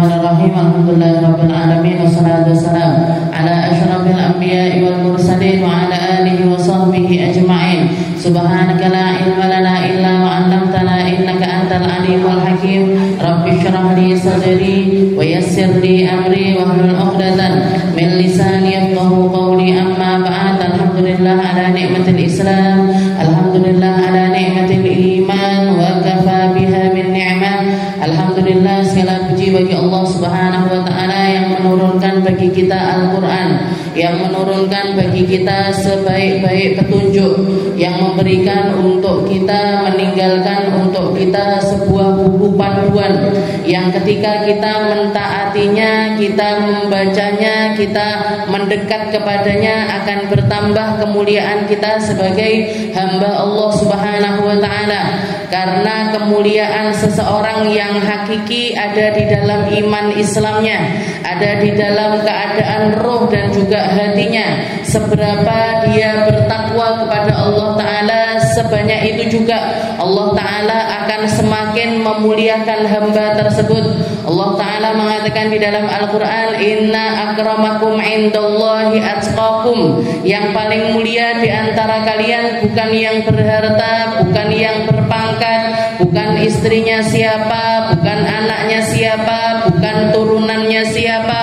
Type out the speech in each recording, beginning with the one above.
Bismillahirrahmanirrahim. Alhamdulillahirabbil alamin wassalatu wassalamu ala asyrafil anbiya'i wal mursalin wa ala alihi wa sahbihi ajma'in. Subhanaka la ilma lana illa ma 'allamtana innaka antal alimul hakim. Rabbi shrah li sadri wa yassir li amri wa hlul 'uqdatan min lisani yafqahu qawli. Amma ba'd. Alhamdulillah ala ni'matil Islam, alhamdulillah ala ni'matil iman wa kafa biha min ni'mah. Alhamdulillah, segala puji bagi Allah Subhanahu wa ta'ala yang menurunkan bagi kita Al-Quran, yang menurunkan bagi kita sebaik-baik petunjuk, yang memberikan untuk kita, meninggalkan untuk kita sebuah buku panduan yang ketika kita mentaatinya, kita membacanya, kita mendekat kepadanya akan bertambah kemuliaan kita sebagai hamba Allah Subhanahu wa ta'ala. Karena kemuliaan seseorang yang hakiki ada di dalam iman Islamnya, ada di dalam keadaan roh dan juga hatinya. Seberapa dia bertakwa kepada Allah Ta'ala, sebanyak itu juga Allah Ta'ala akan semakin memuliakan hamba tersebut. Allah Ta'ala mengatakan di dalam Al-Quran, Inna akramakum indallahi atqakum. Yang paling mulia di antara kalian bukan yang berharta, bukan yang berpangkat, bukan istrinya siapa, bukan anaknya siapa, bukan turunannya siapa,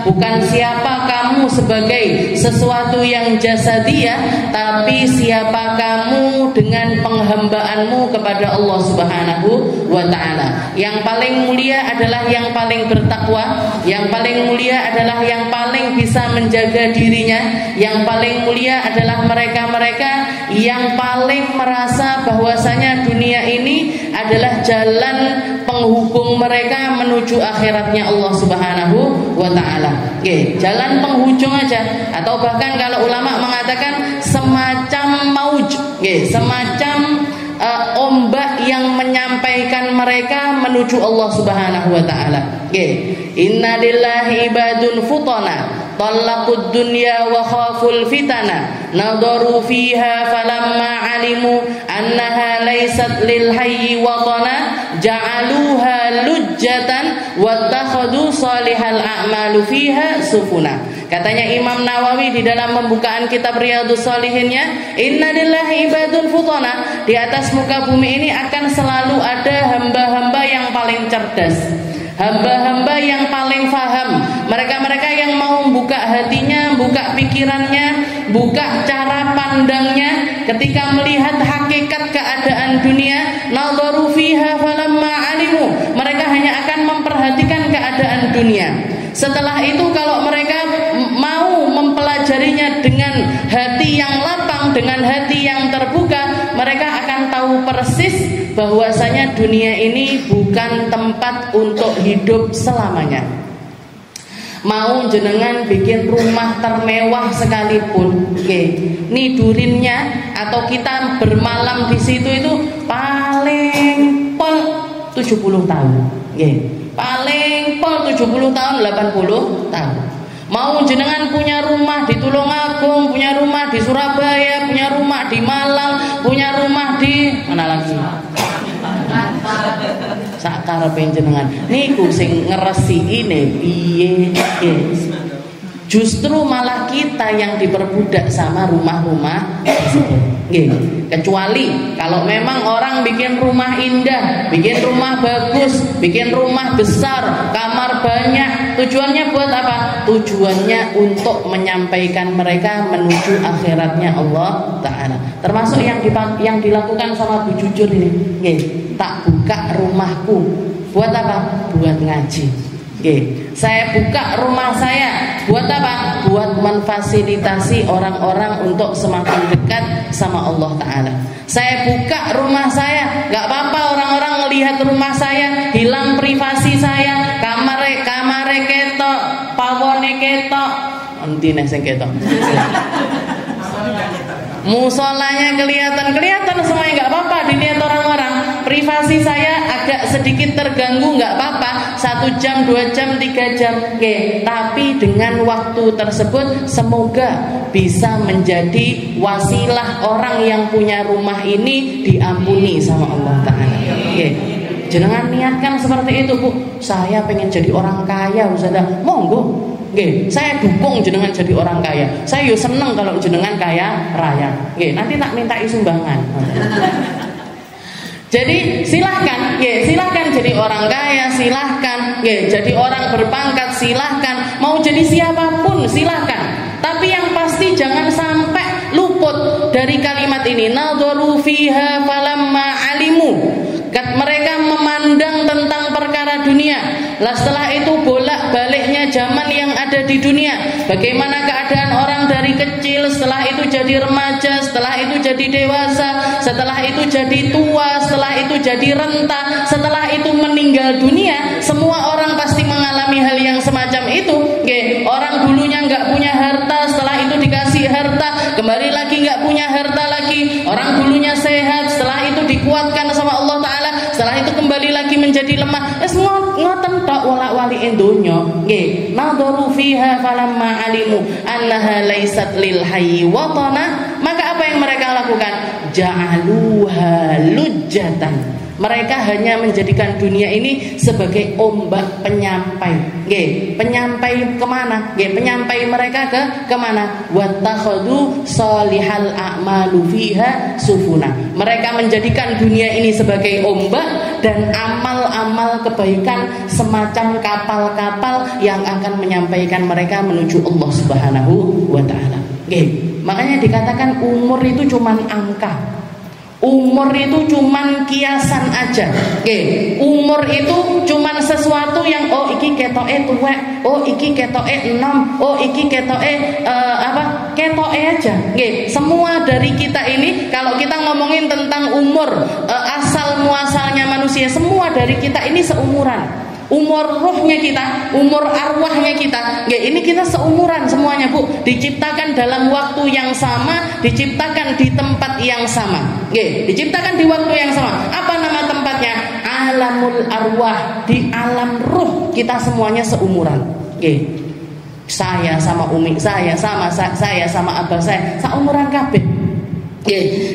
bukan siapa kamu sebagai sesuatu yang jasadiyah, tapi siapa kamu dengan penghambaanmu kepada Allah Subhanahu wa ta'ala. Yang paling mulia adalah yang paling bertakwa, yang paling mulia adalah yang paling bisa menjaga dirinya, yang paling mulia adalah mereka-mereka yang paling merasa bahwasanya dunia ini adalah jalan penghubung mereka menuju akhiratnya Allah Subhanahu wa ta'ala. Jalan penghujung aja, atau bahkan kalau ulama mengatakan semacam mauj, semacam ombak yang menyampaikan mereka menuju Allah Subhanahu wa ta'ala. Inna lillahi ibadun futana talaqud dunya wa khaful fitana nadaru fiha falamma alimu annaha laysat lil hayyi watana ja'aluha lujjatan wattakhadhu salihal a'malu fiha sufuna. Katanya Imam Nawawi di dalam pembukaan kitab Riyadhus Shalihinnya, inna lillahi ibadun futana, di atas muka bumi ini akan selalu ada hamba-hamba yang paling cerdas, hamba-hamba yang paling faham. Mereka-mereka yang mau buka hatinya, buka pikirannya, buka cara pandangnya ketika melihat hakikat keadaan dunia. Nadharu fiha falamma alimu, mereka hanya akan memperhatikan keadaan dunia. Setelah itu kalau mereka mau mempelajarinya dengan hati yang lapang, dengan hati yang terbuka, mereka akan tahu persis bahwasanya dunia ini bukan tempat untuk hidup selamanya. Mau jenengan bikin rumah termewah sekalipun, nidurinnya atau kita bermalam di situ itu paling pol 70 tahun, paling pol 70 tahun, 80 tahun. Mau jenengan punya rumah di Tulungagung, punya rumah di Surabaya, punya rumah di Malang, punya rumah di mana lagi? Sakarepe jenengan niku sing ngresiki piye? Justru malah kita yang diperbudak sama rumah-rumah tersebut. Kecuali kalau memang orang bikin rumah indah, bikin rumah bagus, bikin rumah besar, kamar banyak, tujuannya buat apa? Tujuannya untuk menyampaikan mereka menuju akhiratnya Allah Ta'ala. Termasuk yang dilakukan sama Bu Jujur ini. Tak buka rumahku, buat apa? Buat ngaji. Saya buka rumah saya buat apa? Buat memfasilitasi orang-orang untuk semakin dekat sama Allah Ta'ala. Saya buka rumah saya, gak apa-apa orang-orang melihat rumah saya, hilang privasi saya, kamar ketok, pawone ketok, entine sing ketok. Musolanya kelihatan semuanya, nggak apa-apa dilihat orang-orang. Privasi saya agak sedikit terganggu, nggak apa-apa. 1 jam, 2 jam, 3 jam, tapi dengan waktu tersebut semoga bisa menjadi wasilah orang yang punya rumah ini diampuni sama Allah Ta'ala. jenengan niatkan seperti itu, Bu. Saya pengen jadi orang kaya, Ustazah. Monggo. Nggih, saya dukung jenengan jadi orang kaya. Saya yo seneng kalau jenengan kaya raya. Nggih, nanti tak mintai sumbangan. Jadi silahkan, silahkan jadi orang kaya, silahkan, jadi orang berpangkat, silahkan, mau jadi siapapun silahkan. Tapi yang pasti jangan sampai luput dari kalimat ini. Nadharu fiha falamma alimu. Mereka memandang tentang perkara dunia. Lah setelah itu bolak-baliknya zaman yang ada di dunia. Bagaimana keadaan orang dari kecil, setelah itu jadi remaja, setelah itu jadi dewasa, setelah itu jadi tua, setelah itu jadi renta, setelah itu meninggal dunia. Semua orang pasti mengalami hal yang semacam itu. Orang dulunya nggak punya harta, setelah itu dikasih harta, kembali lagi nggak punya harta lagi. Orang dulunya sehat, setelah itu dikuatkan sama Allah Ta'ala, setelah itu kembali lagi menjadi lemah. Ngoten tok wala-wali donya. Nggih, nadharu fiha falamma alimu annaha laysat lil hayy watana, maka apa yang mereka lakukan? Ja'aluha lujjatan. Mereka hanya menjadikan dunia ini sebagai ombak penyampai. Nggih, penyampai kemana? Nggih, penyampai mereka kemana? Wattakhadhu salihal a'malu fiha sufuna. Mereka menjadikan dunia ini sebagai ombak dan amal-amal kebaikan semacam kapal-kapal yang akan menyampaikan mereka menuju Allah Subhanahu wa taala. Nggih, makanya dikatakan umur itu cuman angka. Umur itu cuman kiasan aja. Umur itu cuman sesuatu yang iki ketoke tuwek, iki ketoke enom, iki ketoke ketoke aja. Semua dari kita ini, kalau kita ngomongin tentang umur, asal muasalnya manusia, semua dari kita ini seumuran. Umur ruhnya kita, umur arwahnya kita, ini kita seumuran semuanya, Bu. Diciptakan dalam waktu yang sama, diciptakan di tempat yang sama. Diciptakan di waktu yang sama. Apa nama tempatnya? Alamul arwah. Di alam ruh kita semuanya seumuran. Saya sama umi saya sama abah saya seumuran kabeh.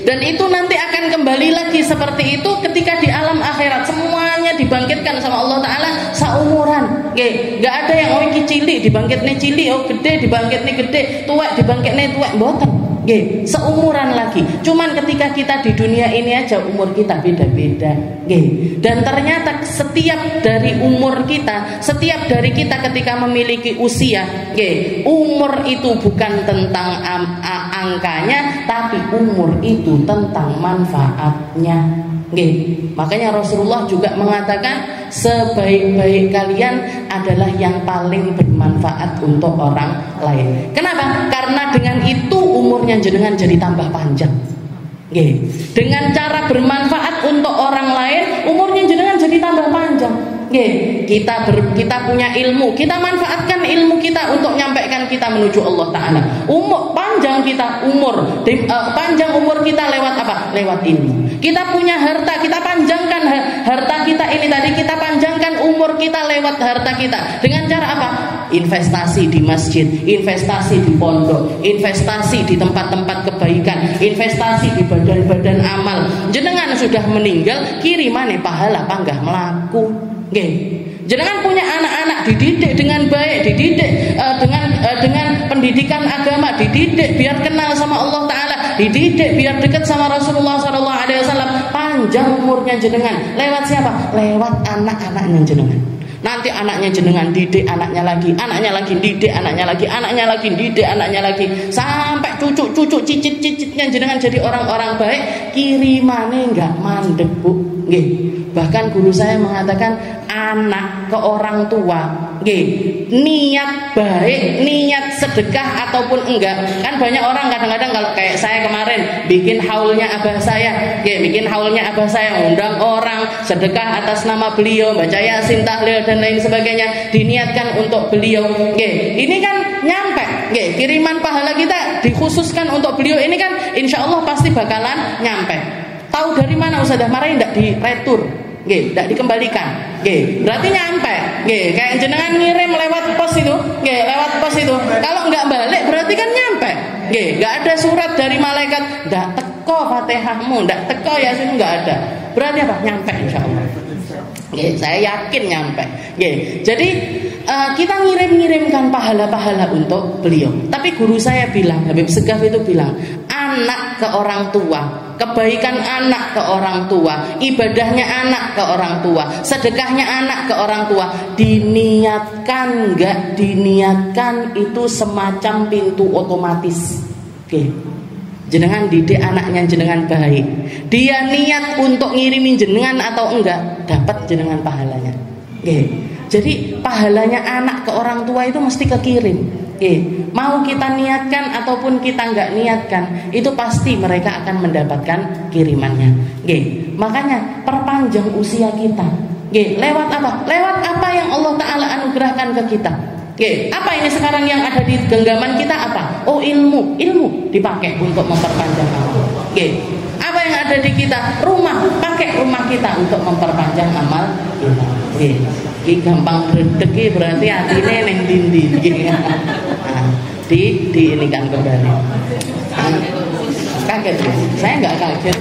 Dan itu nanti akan kembali lagi seperti itu ketika di alam akhirat semuanya dibangkitkan sama Allah Ta'ala seumuran. Gak ada yang iki cilik dibangkitnya cilik, gede dibangkitnya gede, tuwek dibangkitnya tuwek, mboten. Seumuran lagi. Cuman ketika kita di dunia ini aja umur kita beda-beda. Dan ternyata setiap dari umur kita, setiap dari kita ketika memiliki usia, umur itu bukan tentang angkanya, tapi umur itu tentang manfaatnya. Makanya Rasulullah juga mengatakan sebaik-baik kalian adalah yang paling bermanfaat untuk orang lain. Kenapa? Karena dengan itu umurnya jenengan jadi tambah panjang. Dengan cara bermanfaat untuk orang lain, umurnya jenengan jadi tambah panjang. Kita punya ilmu, kita manfaatkan ilmu kita untuk menyampaikan kita menuju Allah Ta'ala. Panjang kita umur, panjang umur kita lewat apa? Lewat ilmu. Kita punya harta, kita panjangkan harta kita ini tadi, kita panjangkan umur kita lewat harta kita. Dengan cara apa? Investasi di masjid, investasi di pondok, investasi di tempat-tempat kebaikan, investasi di badan-badan amal. Jenengan sudah meninggal, kirimane pahala panggah melaku. Jenengan punya anak-anak, dididik dengan baik, dididik dengan pendidikan agama, dididik biar kenal sama Allah Ta'ala, dididik biar dekat sama Rasulullah SAW. Panjang umurnya jenengan. Lewat siapa? Lewat anak-anaknya jenengan. Nanti anaknya jenengan didik anaknya lagi didik anaknya lagi, anaknya lagi didik anaknya lagi, sampai cucu-cucu cicit-cicitnya jenengan jadi orang-orang baik. Kirimane enggak mandek, Bu. Bahkan guru saya mengatakan anak ke orang tua, niat baik, niat sedekah ataupun enggak. Kan banyak orang kadang-kadang kalau kayak saya kemarin bikin haulnya abah saya, undang orang sedekah atas nama beliau, baca yasin, tahlil dan lain sebagainya, diniatkan untuk beliau. Ini kan nyampe, kiriman pahala kita dikhususkan untuk beliau ini kan insya Allah pasti bakalan nyampe. Tahu dari mana Ustazah? Marahin enggak di retur, enggak dikembalikan. Berarti nyampe. Kayak jenengan ngirim lewat pos itu, kalau enggak balik berarti kan nyampe. Enggak ada surat dari malaikat, enggak teko Fatihahmu, enggak teko Yasin, enggak ada. Berarti apa? Nyampe insyaallah. Saya yakin nyampe. Jadi kita ngirimkan pahala-pahala untuk beliau. Tapi guru saya bilang, Habib Segaf itu bilang, anak ke orang tua, kebaikan anak ke orang tua, ibadahnya anak ke orang tua, sedekahnya anak ke orang tua, diniatkan nggak diniatkan itu semacam pintu otomatis. Jenengan didik anaknya jenengan baik, dia niat untuk ngirimin jenengan atau enggak, dapat jenengan pahalanya. Jadi pahalanya anak ke orang tua itu mesti kekirim. Mau kita niatkan ataupun kita enggak niatkan, itu pasti mereka akan mendapatkan kirimannya. Makanya perpanjang usia kita. Lewat apa? Lewat apa yang Allah Ta'ala anugerahkan ke kita. Apa ini sekarang yang ada di genggaman kita apa? Oh, ilmu dipakai untuk memperpanjang amal. Apa yang ada di kita? Rumah, pakai rumah kita untuk memperpanjang amal kita. Ini gampang gredeg berarti atine neng dindi. Ini kan kembali. Kaget ya? Saya nggak kaget.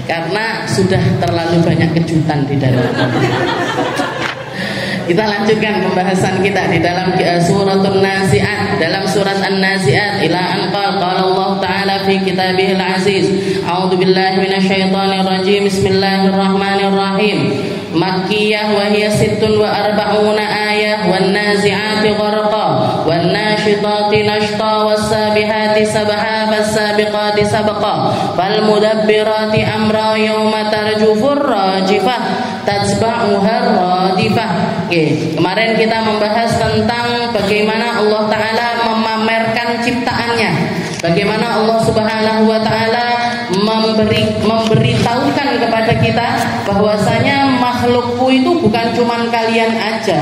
Karena sudah terlalu banyak kejutan di dalam. Kita lanjutkan pembahasan kita di dalam suratul Nazi'at. Dalam surat An-Nazi'at, ila an qala Allah Ta'ala fi kitabihil aziz, a'udzu billahi minasyaitonir rajim, bismillahirrahmanirrahim. Makkiyah wa hiya 46 ayah, wan nazi'ati gharqa, wan nashitati nashta, was sabihati sabha, fas sabiqati sabqa, fal mudabbirati amra, yawma tarjufur rajifah tatsba'uha radifah. Kemarin kita membahas tentang bagaimana Allah Ta'ala memamerkan ciptaannya, bagaimana Allah Subhanahu wa Ta'ala memberitahukan kepada kita bahwasanya makhlukku itu bukan cuman kalian aja,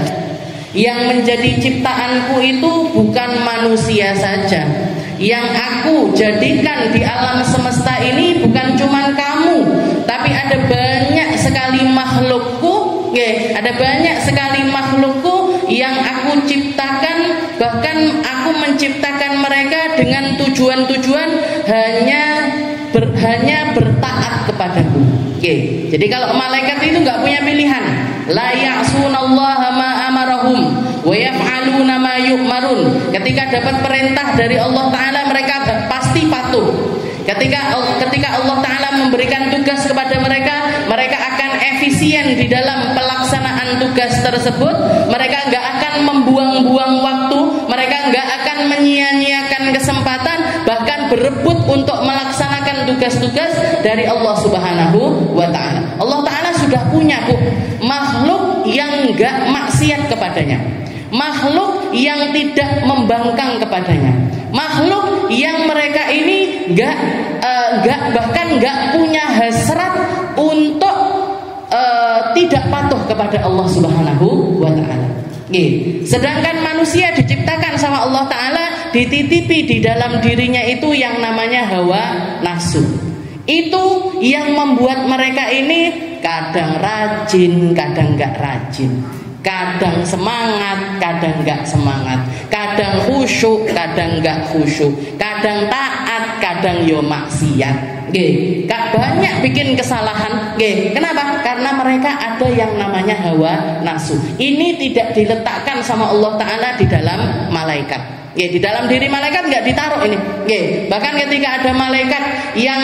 yang menjadi ciptaanku itu bukan manusia saja, yang aku jadikan di alam semesta ini bukan cuman kamu, tapi ada banyak sekali makhlukku. Ada banyak sekali makhlukku yang aku ciptakan, bahkan aku menciptakan mereka dengan tujuan-tujuan hanya bertaat kepadaku. Jadi kalau malaikat itu nggak punya pilihan, la ya'sunallaha ma amarahum wa yaf'aluna ma yu'marun. Ketika dapat perintah dari Allah Ta'ala, mereka pasti patuh. Ketika Allah Ta'ala memberikan tugas kepada mereka, mereka akan efisien di dalam pelaksanaan tugas tersebut. Mereka nggak akan membuang-buang waktu, mereka nggak akan menyia-nyiakan kesempatan, bahkan berebut untuk melaksanakan tugas-tugas dari Allah Subhanahu wa Ta'ala. Allah Ta'ala sudah punya makhluk yang nggak maksiat kepadanya, makhluk yang tidak membangkang kepadanya, makhluk yang mereka ini bahkan nggak punya hasrat untuk tidak patuh kepada Allah Subhanahu wa Ta'ala. Sedangkan manusia diciptakan sama Allah Ta'ala, dititipi di dalam dirinya itu yang namanya hawa nafsu. Itu yang membuat mereka ini kadang rajin, kadang nggak rajin, kadang semangat, kadang nggak semangat, kadang khusyuk, kadang nggak khusyuk, kadang taat, kadang yo maksiat. Banyak bikin kesalahan. Kenapa? Karena mereka ada yang namanya hawa nafsu. Ini tidak diletakkan sama Allah Ta'ala di dalam malaikat. Di dalam diri malaikat nggak ditaruh ini. Bahkan ketika ada malaikat yang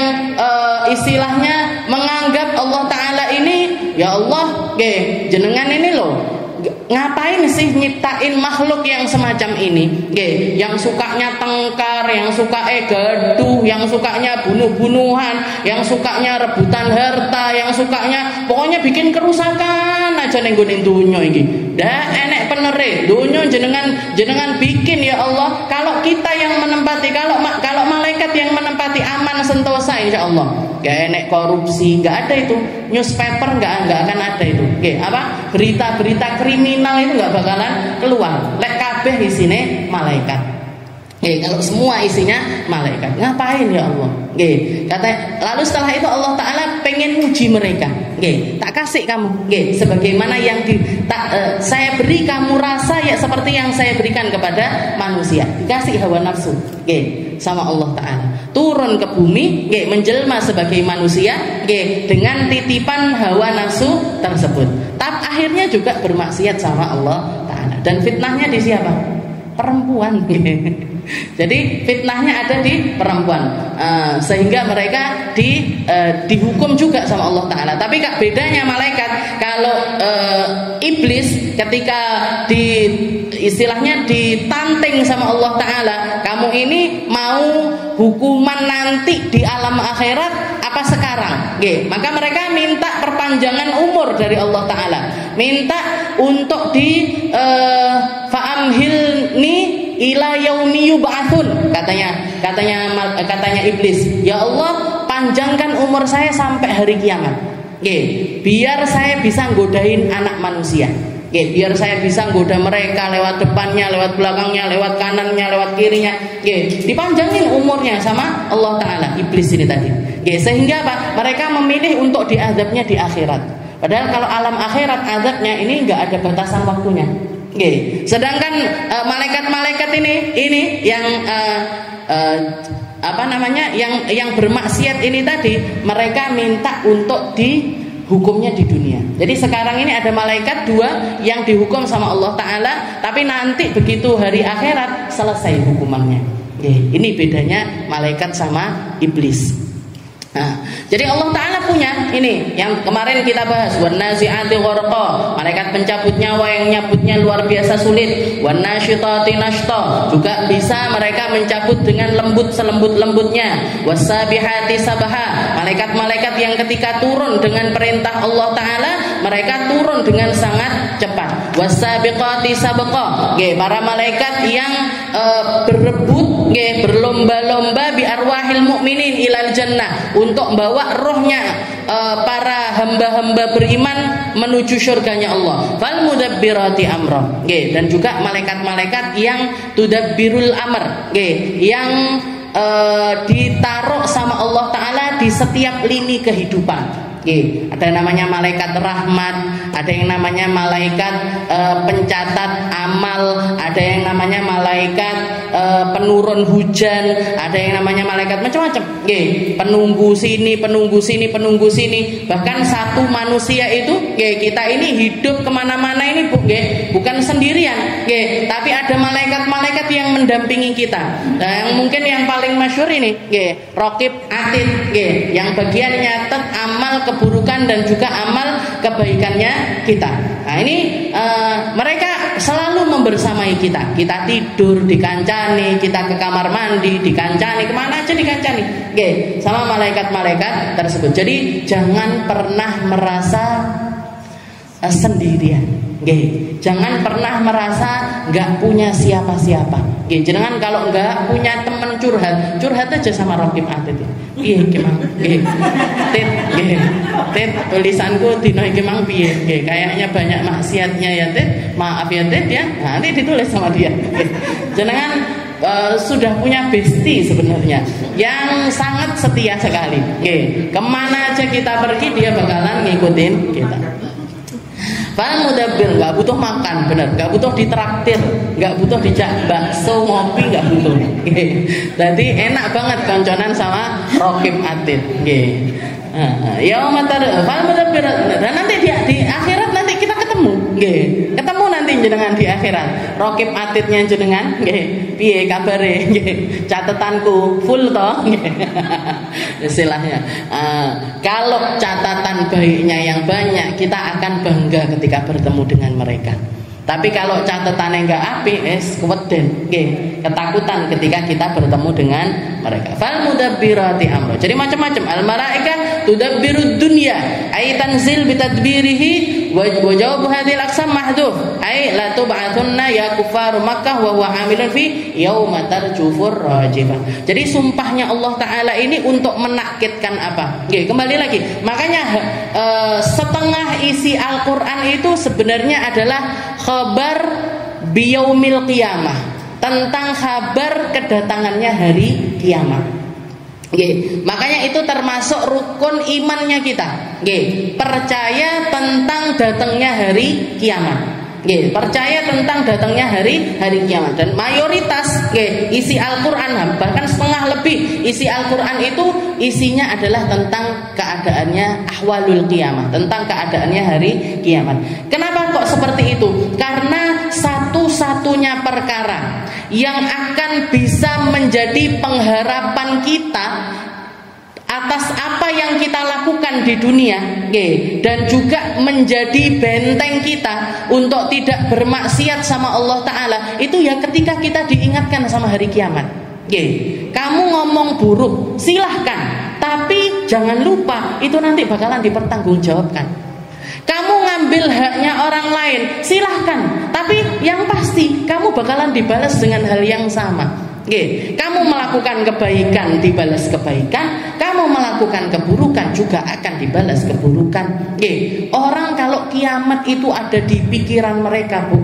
istilahnya menganggap Allah Ta'ala ini, ya Allah, jenengan ini loh, ngapain sih nyiptain makhluk yang semacam ini? Yang sukanya tengkar, yang suka gaduh, yang sukanya bunuh-bunuhan, yang sukanya rebutan harta, yang sukanya pokoknya bikin kerusakan aja ning gone donya iki. Dah enek penere donya jenengan bikin ya Allah. Kalau kita yang menempati, kalau malaikat yang menempati aman sentosa insyaallah. Gak enek korupsi, gak ada itu. Newspaper gak akan ada itu. Apa? Berita-berita kriminal itu gak bakalan keluar. Lek kabeh isine malaikat. Kalau semua isinya malaikat, ngapain ya Allah? Lalu setelah itu Allah Ta'ala pengen uji mereka. Tak kasih kamu, sebagaimana yang saya beri kamu rasa ya seperti yang saya berikan kepada manusia. Dikasih hawa nafsu, sama Allah Ta'ala. Turun ke bumi, menjelma sebagai manusia, dengan titipan hawa nafsu tersebut. Tapi akhirnya juga bermaksiat sama Allah Ta'ala. Dan fitnahnya di siapa? Perempuan. Jadi fitnahnya ada di perempuan, sehingga mereka dihukum juga sama Allah Ta'ala. Tapi kak bedanya malaikat, kalau iblis ketika istilahnya ditanting sama Allah Ta'ala, kamu ini mau hukuman nanti di alam akhirat apa sekarang? Maka mereka minta perpanjangan umur dari Allah Ta'ala, minta untuk fa'amhilni ila yaumi yub'atsun, katanya iblis, ya Allah panjangkan umur saya sampai hari kiamat, biar saya bisa godain anak manusia, biar saya bisa goda mereka lewat depannya, lewat belakangnya, lewat kanannya, lewat kirinya, dipanjangin umurnya sama Allah Ta'ala. Iblis ini tadi, sehingga apa? Mereka memilih untuk diazabnya di akhirat, padahal kalau alam akhirat azabnya ini nggak ada batasan waktunya. Sedangkan malaikat-malaikat ini yang yang bermaksiat ini tadi, mereka minta untuk dihukumnya di dunia. Jadi sekarang ini ada malaikat dua yang dihukum sama Allah Ta'ala, tapi nanti begitu hari akhirat selesai hukumannya. Ini bedanya malaikat sama iblis. Nah, jadi Allah Ta'ala punya ini yang kemarin kita bahas, wan nazi'ati gharqa, malaikat pencabut nyawa yang nyabutnya luar biasa sulit, wan nasyitati nashta, juga bisa mereka mencabut dengan lembut selembut-lembutnya, wasabihati sabaha, malaikat-malaikat yang ketika turun dengan perintah Allah Ta'ala mereka turun dengan sangat cepat, wasabiqati sabqa, para malaikat yang berebut, berlomba-lomba bi arwahil mukminin ilal jannah, untuk bawa rohnya para hamba-hamba beriman menuju surganya Allah. Fal mudabbirati amra, dan juga malaikat-malaikat yang tudabbirul amr, yang ditaruh sama Allah Ta'ala di setiap lini kehidupan. Ada yang namanya malaikat rahmat, ada yang namanya malaikat pencatat amal, ada yang namanya malaikat penurun hujan, ada yang namanya malaikat macam-macam. Penunggu sini, penunggu sini, penunggu sini. Bahkan satu manusia itu, kita ini hidup kemana-mana ini bukan sendirian, tapi ada malaikat-malaikat yang mendampingi kita. Nah, yang mungkin yang paling masyhur ini, Raqib Atid, yang bagian nyatet amal keburukan dan juga amal kebaikannya kita. Nah ini mereka selalu membersamai kita. Kita tidur dikancani, kita ke kamar mandi dikancani, kemana aja dikancani, sama malaikat-malaikat tersebut. Jadi jangan pernah merasa sendirian, jangan pernah merasa nggak punya siapa-siapa. Jangan kalau nggak punya teman curhat aja sama Raqib Atid. Gimana? Tit, tulisanku dino iki mang piye? Kayaknya banyak maksiatnya ya Tit. Maaf ya Tit ya. Nah, nanti ditulis sama dia. Jangan sudah punya bestie sebenarnya yang sangat setia sekali. Kemana aja kita pergi dia bakalan ngikutin kita. Fal mudabbir, nggak butuh makan, bener, nggak butuh ditraktir, nggak butuh dijak bakso ngopi, nggak butuh. Jadi enak banget konconan sama Raqib Atid. Fal mudabbir, dan nanti di akhirat nanti kita ketemu, ketemu nanti jenengan di akhirat. Raqib Atidnya jenengan, piye kabare? Catatanku full toh, istilahnya. Kalau catatan baiknya yang banyak, kita akan bangga ketika bertemu dengan mereka. Tapi kalau catatannya enggak apik, keweden, ketakutan ketika kita bertemu dengan mereka. Fal mudabbirati amra. Jadi macam-macam. Al malaika tudabbirud dunya, ay tanzil bitadbirihi wa jawabu hadhil aqsam mahdhuf. Ay la tub'atsunna ya kuffar Makkah wa huwa hamilun fi yauma tarjufur rajifah. Jadi sumpahnya Allah Ta'ala ini untuk menakitkan apa? Kembali lagi. Makanya setengah isi Al-Qur'an itu sebenarnya adalah khabar biyaumil qiyamah, tentang kabar kedatangannya hari kiamat. Makanya itu termasuk rukun imannya kita. Percaya tentang datangnya hari kiamat. Percaya tentang datangnya hari kiamat. Dan mayoritas isi Al-Quran, bahkan setengah lebih isi Al-Quran itu isinya adalah tentang keadaannya ahwalul kiamat, tentang keadaannya hari kiamat. Kenapa kok seperti itu? Karena satu-satunya perkara yang akan bisa menjadi pengharapan kita atas apa yang kita lakukan di dunia, dan juga menjadi benteng kita untuk tidak bermaksiat sama Allah Ta'ala, itu ya ketika kita diingatkan sama hari kiamat. Kamu ngomong buruk silahkan, tapi jangan lupa itu nanti bakalan dipertanggungjawabkan. Kamu ngambil haknya orang lain silahkan, tapi yang pasti kamu bakalan dibalas dengan hal yang sama. Kamu melakukan kebaikan dibalas kebaikan, kamu melakukan keburukan juga akan dibalas keburukan. Orang kalau kiamat itu ada di pikiran mereka, Bu.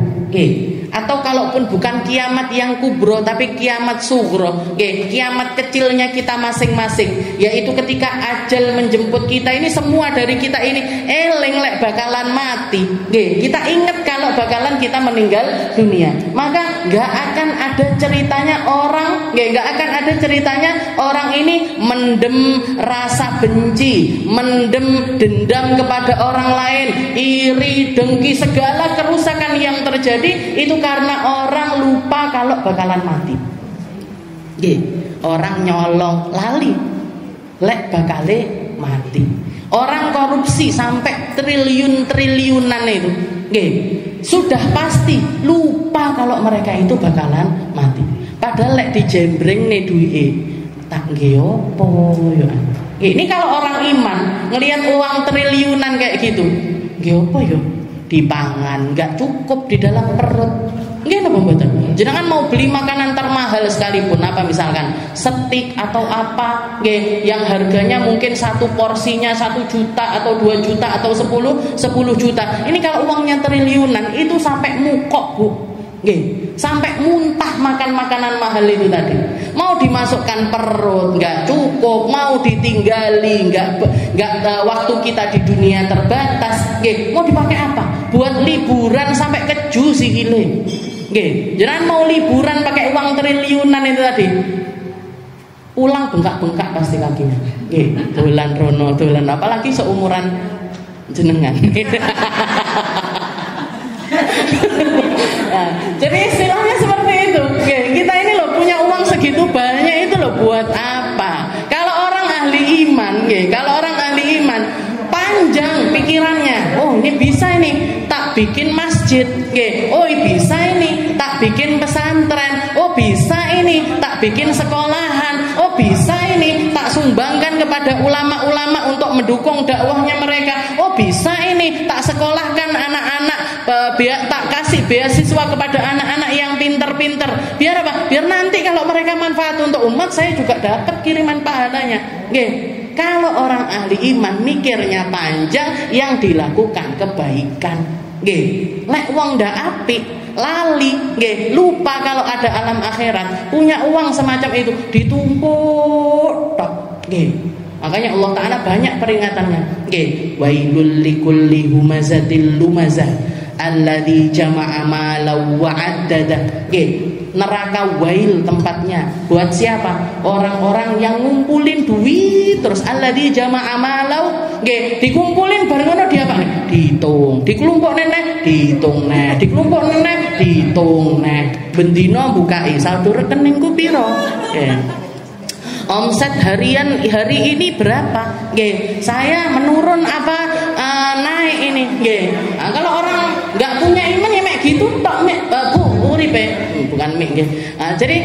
Atau kalaupun bukan kiamat yang kubro, tapi kiamat sugro, kiamat kecilnya kita masing-masing, yaitu ketika ajal menjemput kita ini, semua dari kita ini lek bakalan mati. Kita ingat kalau bakalan kita meninggal dunia, maka gak akan ada ceritanya orang, gak akan ada ceritanya orang ini mendem rasa benci, mendem dendam kepada orang lain, iri, dengki, segala kerusakan yang terjadi itu karena orang lupa kalau bakalan mati. Orang nyolong lali lek bakale mati. Orang korupsi sampai triliunan itu, sudah pasti lupa kalau mereka itu bakalan mati. Padahal lek dijembreng nih duit tak opo ya. Ini kalau orang iman ngelihat uang triliunan kayak gitu, opo ya? Dipangan nggak cukup di dalam perut. Nggak mboten. Jenengan mau beli makanan termahal sekalipun, apa misalkan steak atau apa, yang harganya mungkin satu porsinya 1 juta atau 2 juta atau 10 juta. Ini kalau uangnya triliunan itu sampai mukok, Bu. Sampai muntah makan makanan mahal itu tadi. Mau dimasukkan perut nggak cukup, mau ditinggali nggak waktu kita di dunia terbatas. Mau dipakai apa? Buat liburan sampai keju sikile. Jangan mau liburan pakai uang triliunan itu tadi. Pulang bengkak-bengkak pasti kakinya. Dolan rono, dolan apalagi seumuran jenengan. Nah, jadi istilahnya seperti itu. Kita ini loh punya uang segitu banyak itu loh buat apa? Kalau orang ahli iman, kalau orang ahli iman panjang pikirannya. Oh ini bisa ini tak bikin masjid. Oh bisa ini tak bikin pesantren. Oh bisa ini tak bikin sekolahan. Oh bisa ini tak sumbangkan kepada ulama-ulama untuk mendukung dakwahnya mereka. Oh bisa ini tak sekolahkan anak-anak, tak kasih beasiswa kepada anak-anak yang pinter-pinter. Biar apa? Biar nanti kalau mereka manfaat untuk umat, saya juga dapat kiriman pahalanya. Kalau orang ahli iman mikirnya panjang, yang dilakukan kebaikan. Lek wong ndak apik, lali, lupa kalau ada alam akhirat. Punya uang semacam itu ditumpuk tok. Makanya Allah Ta'ala banyak peringatannya. Wailul likulli humazatil lumazah alladzi jama'a malan wa 'addada. Neraka wail tempatnya buat siapa? Orang-orang yang ngumpulin duit terus alladzi jama'a malan, dikumpulin bareng ngono dia apa? Dihitung, dikelompok nenek, dihitung neh, dikelompok nenek, dihitung neh. Bendina bukai saldo rekeningku piro? Omset harian hari ini berapa? Saya menurun apa naik ini? Kalau orang nggak punya iman ya mek gitu tok mek Bu uripe bukan mek jadi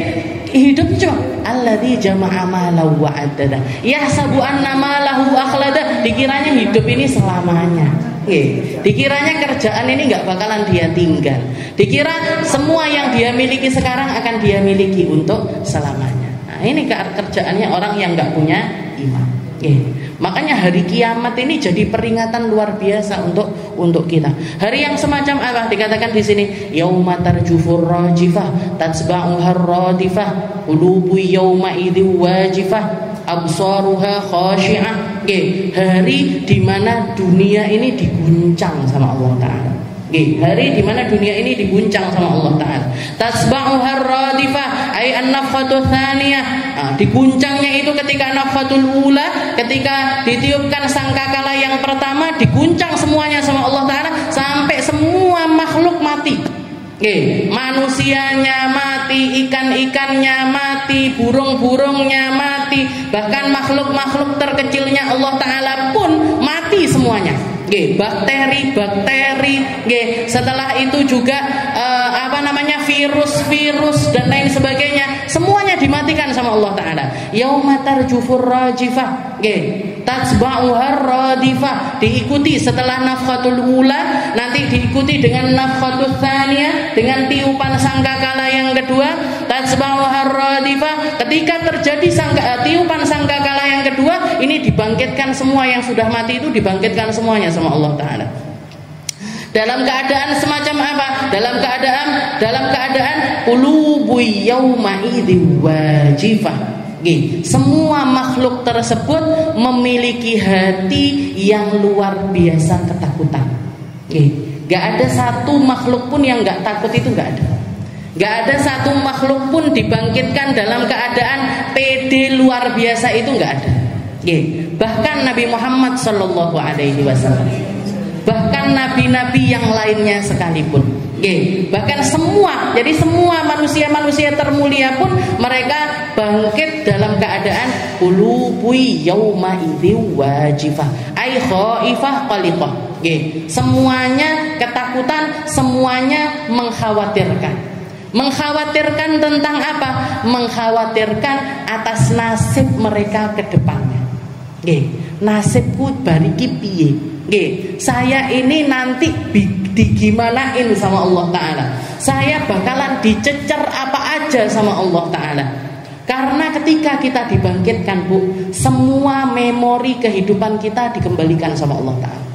hidup cuma alladzi jama'a malan wa 'addada yahsabu anna malahu akhlada, dikiranya hidup ini selamanya. Dikiranya kerjaan ini nggak bakalan dia tinggal, dikira semua yang dia miliki sekarang akan dia miliki untuk selamanya. Nah, ini kerjaannya orang yang nggak punya iman. Makanya hari kiamat ini jadi peringatan luar biasa untuk kita. Hari yang semacam apa? Dikatakan di sini, yauma tarjufur rajifah tatsba'uha radifah qulubu yauma idzi wajifah absaruha khashi'ah. Hari di mana dunia ini diguncang sama Allah Ta'ala. Hari di mana dunia ini diguncang sama Allah Ta'ala. Tasba'uha radifah ay an-nafkhatu tsaniyah. Diguncangnya itu ketika nafkhatul ula, ketika ditiupkan sangkakala yang pertama, diguncang semuanya sama Allah Ta'ala sampai semua makhluk mati. Manusianya mati, ikan-ikannya mati, burung-burungnya mati, bahkan makhluk-makhluk terkecilnya Allah Ta'ala pun mati semuanya. Bakteri, setelah itu juga virus dan lain sebagainya, semuanya dimatikan sama Allah Ta'ala. Yauma tarjufur rajifah, tatsba'uha radifah, diikuti setelah nafkhatul ula, nanti diikuti dengan nafkhatul tsaniyah, dengan tiupan sangkakala yang kedua. Tatsba'uha radifah, ketika terjadi tiupan sangkakala yang kedua, ini dibangkitkan semua yang sudah mati itu, dibangkitkan semuanya sama Allah Ta'ala. Dalam keadaan semacam apa? Dalam keadaan qulubu yauma idzi wajifah. Semua makhluk tersebut memiliki hati yang luar biasa ketakutan. Gak ada satu makhluk pun yang gak takut, itu gak ada. Gak ada satu makhluk pun dibangkitkan dalam keadaan pede luar biasa, itu gak ada. Bahkan Nabi Muhammad SAW, bahkan nabi-nabi yang lainnya sekalipun, bahkan semua manusia-manusia termulia pun mereka bangkit dalam keadaan qulubu yauma idzi wajifah ay khaifah qaliqah. Semuanya ketakutan, semuanya mengkhawatirkan. Mengkhawatirkan tentang apa? Mengkhawatirkan atas nasib mereka ke depannya. Nasibku bariki piye? Saya ini nanti digimanain sama Allah Ta'ala. Saya bakalan dicecer apa aja sama Allah Ta'ala. Karena ketika kita dibangkitkan, Bu, semua memori kehidupan kita dikembalikan sama Allah Ta'ala.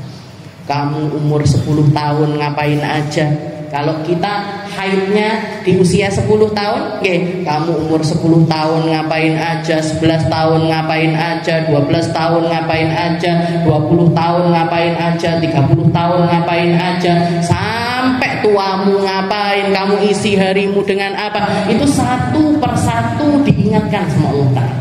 Kamu umur 10 tahun ngapain aja? Kalau kita haidnya di usia 10 tahun, kamu umur 10 tahun ngapain aja, 11 tahun ngapain aja, 12 tahun ngapain aja, 20 tahun ngapain aja, 30 tahun ngapain aja, sampai tuamu ngapain, kamu isi harimu dengan apa, itu satu persatu diingatkan sama Allah Ta'ala.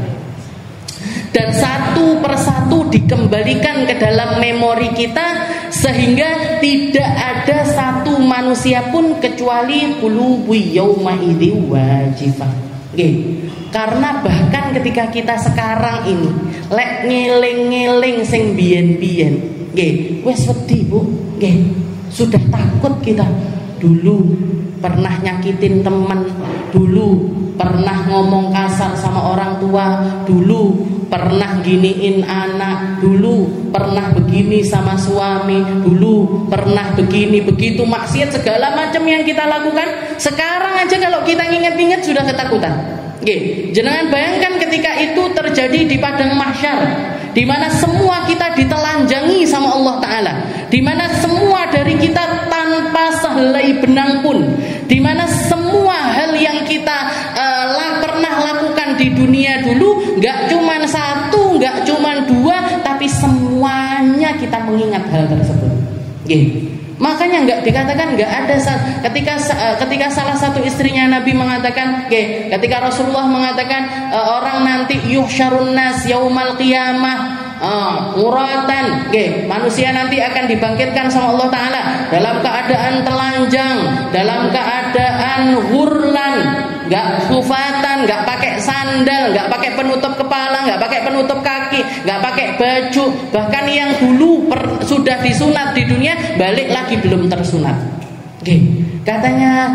Dan satu persatu dikembalikan ke dalam memori kita, sehingga tidak ada satu manusia pun kecuali qulubu yauma idzi wajifah. Karena bahkan ketika kita sekarang ini lek ngeling-ngeling sing biyen-biyen, wis wedi, Bu, sudah takut kita. Dulu pernah nyakitin teman, dulu pernah ngomong kasar sama orang tua, dulu pernah giniin anak, dulu pernah begini sama suami, dulu pernah begini begitu, maksiat segala macam yang kita lakukan. Sekarang aja kalau kita ingat-ingat sudah ketakutan. Jangan bayangkan ketika itu terjadi di padang mahsyar, di mana semua kita ditelanjangi sama Allah Ta'ala, di mana semua dari kita tanpa sehelai benang pun, di mana semua hal yang kita pernah lakukan di dunia dulu, gak cuman satu, gak cuman dua, tapi semuanya kita mengingat hal tersebut. Makanya nggak dikatakan nggak ada ketika salah satu istrinya Nabi mengatakan, ketika Rasulullah mengatakan orang nanti yuhsyarun nas yaumal qiyamah uratan, manusia nanti akan dibangkitkan sama Allah Ta'ala dalam keadaan telanjang, dalam keadaan hurlan, nggak khufatan, nggak pakai sandal, nggak pakai penutup kepala, nggak pakai penutup kaki, nggak pakai baju, bahkan yang dulu sudah disunat di dunia balik lagi belum tersunat. Katanya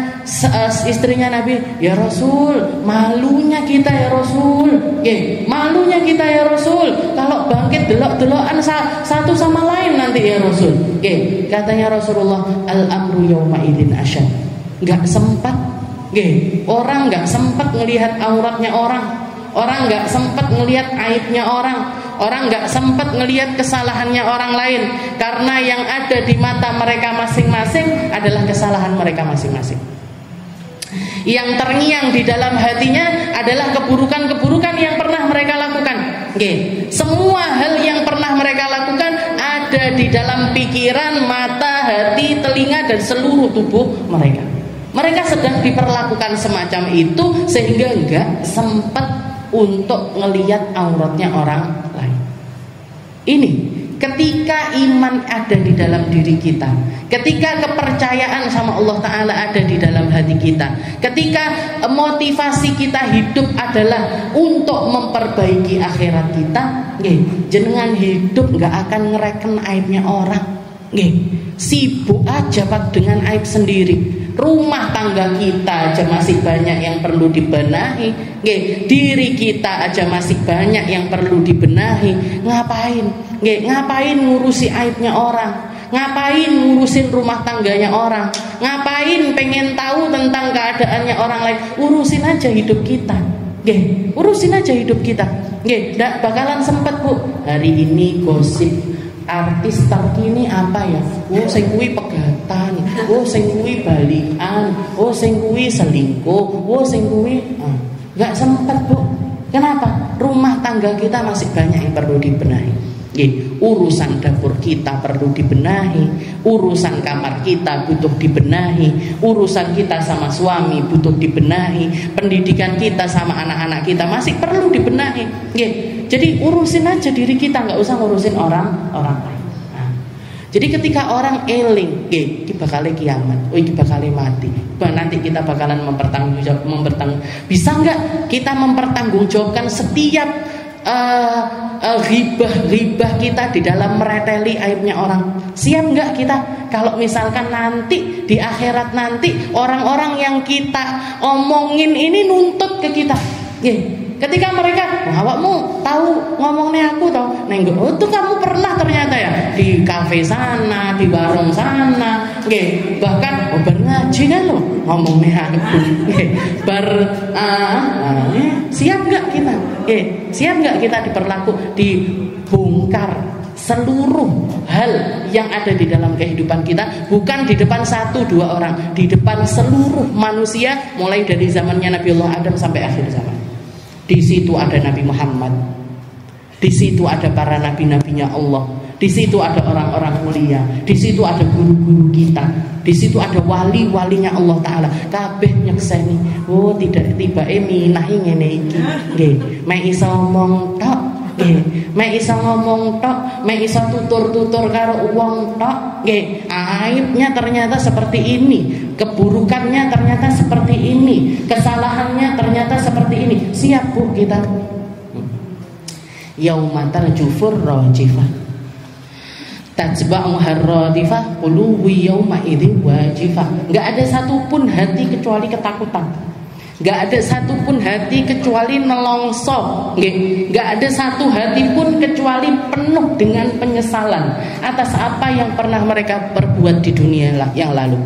istrinya Nabi, ya Rasul, malunya kita ya Rasul, malunya kita ya Rasul, kalau bangkit delok-delokan satu sama lain nanti ya Rasul. Katanya Rasulullah, al-amru yawma idzin asyad. Nggak sempat, orang nggak sempat melihat auratnya orang nggak sempat melihat aibnya orang Orang nggak sempat ngelihat kesalahannya orang lain, karena yang ada di mata mereka masing-masing adalah kesalahan mereka masing-masing. Yang terngiang di dalam hatinya adalah keburukan-keburukan yang pernah mereka lakukan. Semua hal yang pernah mereka lakukan ada di dalam pikiran, mata, hati, telinga, dan seluruh tubuh mereka. Mereka sedang diperlakukan semacam itu sehingga enggak sempat untuk ngelihat auratnya orang lain. Ini ketika iman ada di dalam diri kita, ketika kepercayaan sama Allah Ta'ala ada di dalam hati kita, ketika motivasi kita hidup adalah untuk memperbaiki akhirat kita, jenengan hidup gak akan ngereken aibnya orang. Sibuk aja Pak dengan aib sendiri. Rumah tangga kita aja masih banyak yang perlu dibenahi, diri kita aja masih banyak yang perlu dibenahi. Ngapain ngurusi aibnya orang? Ngapain ngurusin rumah tangganya orang? Ngapain pengen tahu tentang keadaannya orang lain? Urusin aja hidup kita. Urusin aja hidup kita. Nggak bakalan sempet Bu. Hari ini gosip artis terkini apa ya? Oh sing kuwi pegatan, oh sing kuwi balikan, oh sing kuwi selingkuh, oh sing kuwi nggak sempet Bu. Kenapa? Rumah tangga kita masih banyak yang perlu dibenahi. Urusan dapur kita perlu dibenahi, urusan kamar kita butuh dibenahi, urusan kita sama suami butuh dibenahi, pendidikan kita sama anak-anak kita masih perlu dibenahi. Jadi urusin aja diri kita, nggak usah ngurusin orang lain. Jadi ketika orang eling, iki bakal kiamat, iki bakal mati, nanti kita bakalan bisa nggak kita mempertanggungjawabkan setiap ghibah kita di dalam mereteli aibnya orang? Siap nggak kita kalau misalkan nanti di akhirat nanti orang-orang yang kita omongin ini nuntut ke kita? Ketika mereka, awakmu tahu ngomongnya aku tahu, oh itu kamu pernah ternyata ya di kafe sana, di warung sana, bahkan bar ngaji kan lo ngomongnya aku, siap nggak kita? Siap nggak kita dibongkar seluruh hal yang ada di dalam kehidupan kita, bukan di depan 1-2 orang, di depan seluruh manusia, mulai dari zamannya Nabi Allah Adam sampai akhir zaman. Di situ ada Nabi Muhammad, di situ ada para nabi-nabinya Allah, di situ ada orang-orang mulia, di situ ada guru-guru kita, di situ ada wali-walinya Allah Ta'ala. Kabeh nyekseni, oh tidak tibake minahi ngene iki. Mek iso ngomong tok, mek iso ngomong tok, mek iso tutur-tutur karo wong tok, aibnya ternyata seperti ini, keburukannya ternyata seperti ini, kesalahannya ternyata seperti ini. Siap Bu kita? Yauma tarjufur rajifah tajba'u harradifah qulubi yauma idzin wajifah. Enggak ada satupun hati kecuali ketakutan. Gak ada satupun hati kecuali nelongso. Gak ada satu hati pun kecuali penuh dengan penyesalan atas apa yang pernah mereka perbuat di dunia yang lalu.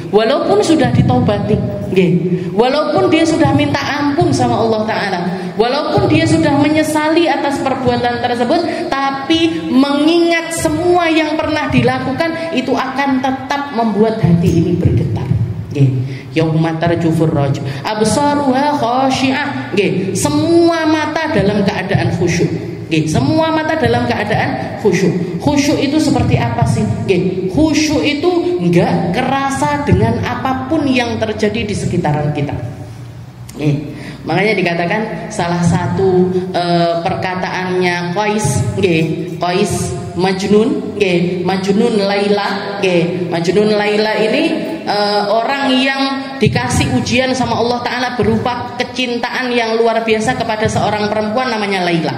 Walaupun sudah ditobati, walaupun dia sudah minta ampun sama Allah Ta'ala, walaupun dia sudah menyesali atas perbuatan tersebut, tapi mengingat semua yang pernah dilakukan itu akan tetap membuat hati ini bergetar. Yauma tarjufur rajul absaruha khashi'ah. Semua mata dalam keadaan khusyuk. Semua mata dalam keadaan khusyuk. Khusyuk itu seperti apa sih? Khusyuk itu enggak kerasa dengan apapun yang terjadi di sekitaran kita. Makanya dikatakan salah satu perkataannya Qais Majnun, Majnun Laila, Majnun Laila ini orang yang dikasih ujian sama Allah Ta'ala berupa kecintaan yang luar biasa kepada seorang perempuan namanya Laila.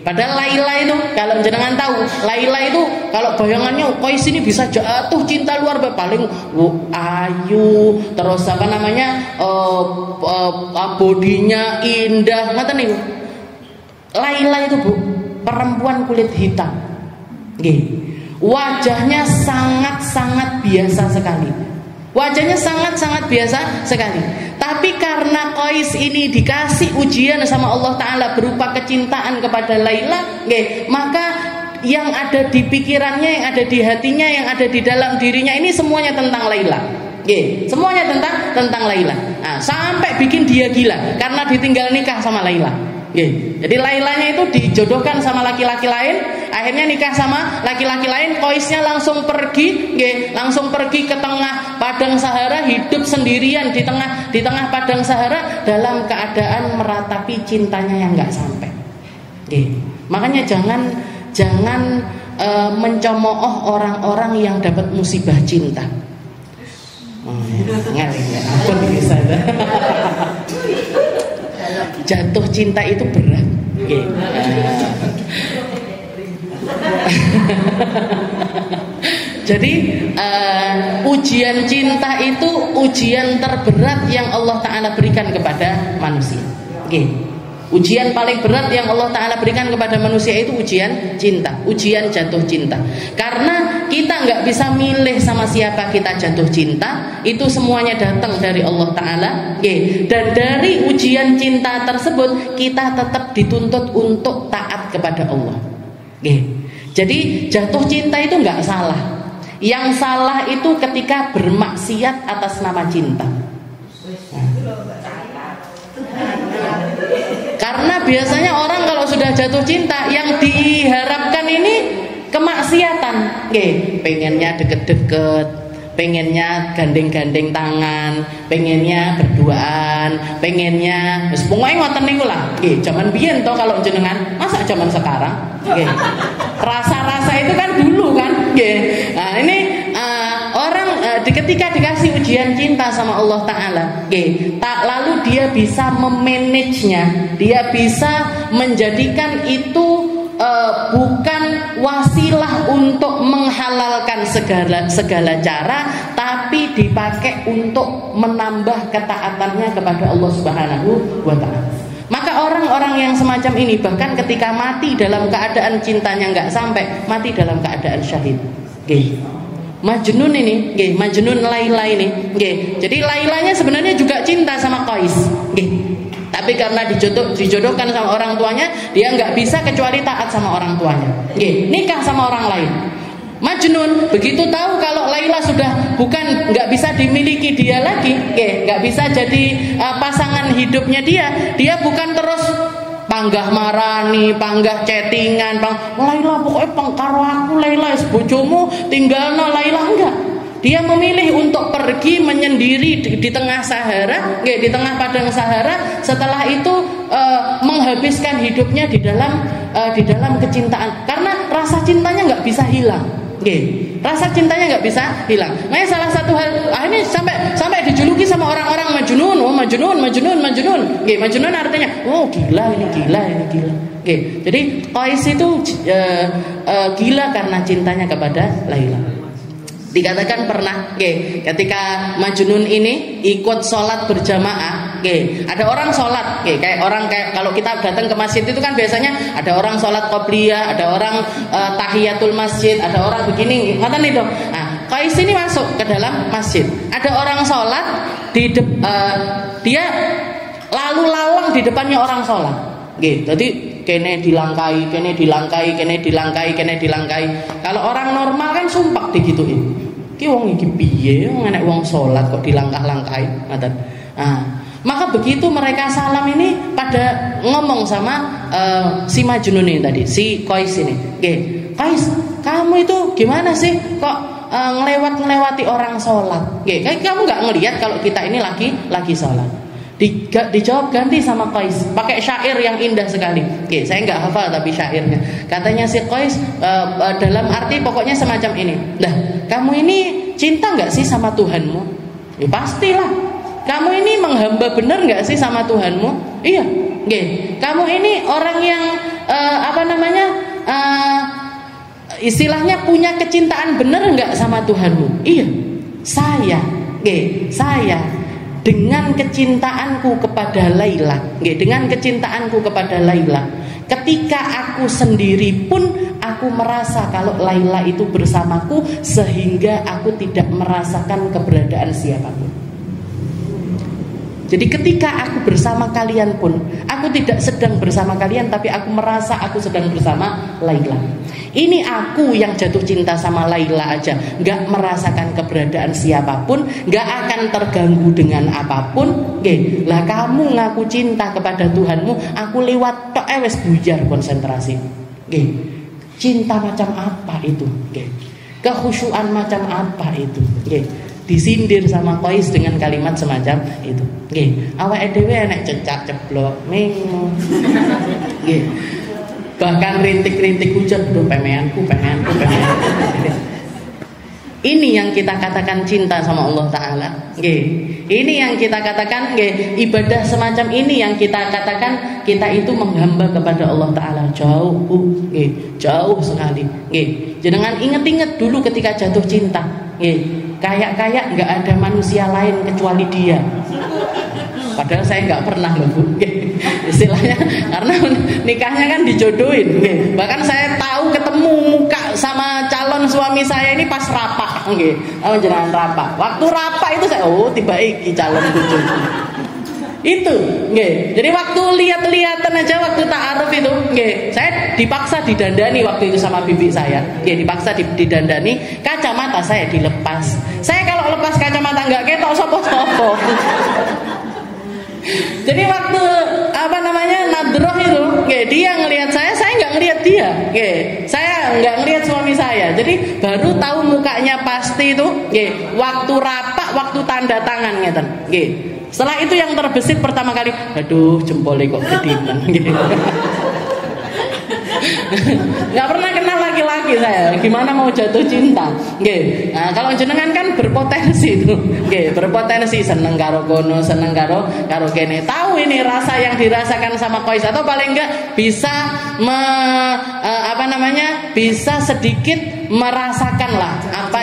Padahal Laila itu, kalau jenengan tahu, Laila itu kalau bayangannya Qais ini bisa jatuh cinta luar biasa, paling ayu, terus apa namanya, bodinya indah, ngoten niku. Laila itu Bu, perempuan kulit hitam. Wajahnya sangat-sangat biasa sekali. Wajahnya sangat-sangat biasa sekali. Tapi karena Qais ini dikasih ujian sama Allah Ta'ala berupa kecintaan kepada Laila, maka yang ada di pikirannya, yang ada di hatinya, yang ada di dalam dirinya ini semuanya tentang Laila. Semuanya tentang Laila. Nah, sampai bikin dia gila karena ditinggal nikah sama Laila. Jadi Lailanya itu dijodohkan sama laki-laki lain, akhirnya nikah sama laki-laki lain. Qaisnya langsung pergi, langsung pergi ke tengah padang Sahara, hidup sendirian di tengah padang Sahara dalam keadaan meratapi cintanya yang nggak sampai. Makanya jangan mencemooh orang-orang yang dapat musibah cinta. Ampun bisa. Jatuh cinta itu berat. Jadi ujian cinta itu ujian terberat yang Allah Ta'ala berikan kepada manusia. Ujian paling berat yang Allah Ta'ala berikan kepada manusia itu ujian cinta, ujian jatuh cinta. Karena kita nggak bisa milih sama siapa kita jatuh cinta, itu semuanya datang dari Allah Ta'ala. Dan dari ujian cinta tersebut kita tetap dituntut untuk taat kepada Allah. Jadi jatuh cinta itu nggak salah. Yang salah itu ketika bermaksiat atas nama cinta. Karena biasanya orang kalau sudah jatuh cinta yang diharapkan ini kemaksiatan. Pengennya deket-deket, pengennya gandeng-gandeng tangan, pengennya berduaan, pengennya pokoknya ngoten niku lah. Zaman biyen toh kalau jenengan, masa zaman sekarang? Rasa-rasa itu kan dulu kan. Nah, ini orang ketika dikasih ujian cinta sama Allah Ta'ala, lalu dia bisa memanagenya, dia bisa menjadikan itu bukan wasilah untuk menghalalkan segala cara, tapi dipakai untuk menambah ketaatannya kepada Allah Subhanahu wa Ta'ala. Maka orang-orang yang semacam ini bahkan ketika mati dalam keadaan cintanya nggak sampai, mati dalam keadaan syahid. Majnun ini, Majnun Laila ini, jadi Lailanya sebenarnya juga cinta sama Qais, tapi karena dijodohkan sama orang tuanya, dia nggak bisa kecuali taat sama orang tuanya, nikah sama orang lain. Majnun begitu tahu kalau Laila sudah nggak bisa dimiliki dia lagi, nggak bisa jadi pasangan hidupnya dia bukan terus panggah marani, panggah chattingan, Laila pokoknya pengkaro aku Laila, bojomu tinggalno Laila, enggak. Dia memilih untuk pergi menyendiri di tengah Sahara, di tengah padang Sahara. Setelah itu menghabiskan hidupnya di dalam kecintaan, karena rasa cintanya nggak bisa hilang. Rasa cintanya nggak bisa hilang. Nah, salah satu hal ini sampai dijuluki sama orang-orang Majnun, Majnun. Majnun artinya gila ini. Jadi Qais itu gila karena cintanya kepada Laila. Dikatakan pernah, ketika Majnun ini ikut sholat berjamaah, ada orang sholat, kayak kalau kita datang ke masjid itu kan biasanya ada orang sholat qobliyah, ada orang tahiyatul masjid, ada orang begini, ngoten itu. Nah, Qais ini masuk ke dalam masjid, ada orang sholat dia lalu lalang di depannya orang sholat, jadi kene dilangkai. Kalau orang normal kan sumpah digituin. Ki wong iki piye, nek wong salat kok dilangkah-langkai, ngoten. Nah, maka begitu mereka salam ini pada ngomong sama si Majnun ini tadi, si Qais ini. Qais, kamu itu gimana sih kok ngelewati orang salat? Kamu nggak ngelihat kalau kita ini lagi salat? Dijawab ganti sama Qais pakai syair yang indah sekali. Saya nggak hafal tapi syairnya. Katanya si Qais dalam arti pokoknya semacam ini. Nah, kamu ini cinta nggak sih sama Tuhanmu? Ya pastilah. Kamu ini menghamba benar nggak sih sama Tuhanmu? Iya. Kamu ini orang yang istilahnya punya kecintaan benar nggak sama Tuhanmu? Iya. Saya dengan kecintaanku kepada Laila, ketika aku sendiri pun aku merasa kalau Laila itu bersamaku sehingga aku tidak merasakan keberadaan siapapun. Jadi ketika aku bersama kalian pun, aku tidak sedang bersama kalian, tapi aku merasa aku sedang bersama Laila. Ini aku yang jatuh cinta sama Laila aja, gak merasakan keberadaan siapapun, gak akan terganggu dengan apapun. Lah kamu ngaku cinta kepada Tuhanmu, aku lewat tok wis bujar konsentrasi. Cinta macam apa itu? Kekhusyuan macam apa itu? Disindir sama Qais dengan kalimat semacam itu. Awake dhewe enek cecak ceblok mengo. Bahkan rintik-rintik hujan, pemeanku. Ini yang kita katakan cinta sama Allah Ta'ala. Ini yang kita katakan ibadah semacam ini yang kita katakan kita itu menghamba kepada Allah Ta'ala jauh, jauh sekali. Jangan inget-inget dulu ketika jatuh cinta. Kayak nggak ada manusia lain kecuali dia. Padahal saya nggak pernah loh Bu. Istilahnya karena nikahnya kan dijodohin. Bahkan saya tahu ketemu muka sama calon suami saya ini pas rapak. Jangan rapak. Waktu rapak itu saya tiba iki calon cucu. Itu, jadi waktu lihat-lihatan aja waktu ta'aruf itu, saya dipaksa didandani waktu itu sama bibi saya, dipaksa didandani, kacamata saya dilepas. Saya kalau lepas kacamata nggak ketok sopo-sopo. Jadi waktu nadroh itu, dia ngelihat saya nggak ngelihat dia, saya nggak ngelihat suami saya. Jadi baru tahu mukanya pasti itu, waktu rapak, waktu tanda tangan ngeten, Setelah itu yang terbesit pertama kali, aduh jempolnya kok kediman gitu. Nggak pernah kenal laki-laki saya, gimana mau jatuh cinta? Nah, kalau jenengan kan berpotensi itu, berpotensi seneng karo kono, seneng karo kene. Tahu ini rasa yang dirasakan sama Qais atau paling enggak bisa bisa sedikit merasakanlah apa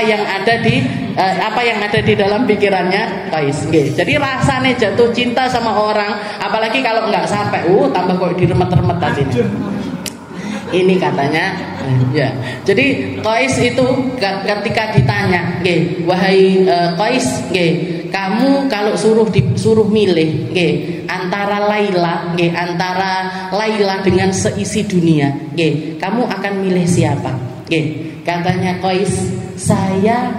yang ada di dalam pikirannya Qais. Jadi rasanya jatuh cinta sama orang, apalagi kalau nggak sampai, tambah kok diremet-remet tadi. Ini katanya, ya. Jadi Qais itu ketika ditanya, wahai Qais, kamu kalau suruh milih, antara Laila dengan seisi dunia, kamu akan milih siapa? Katanya Qais, saya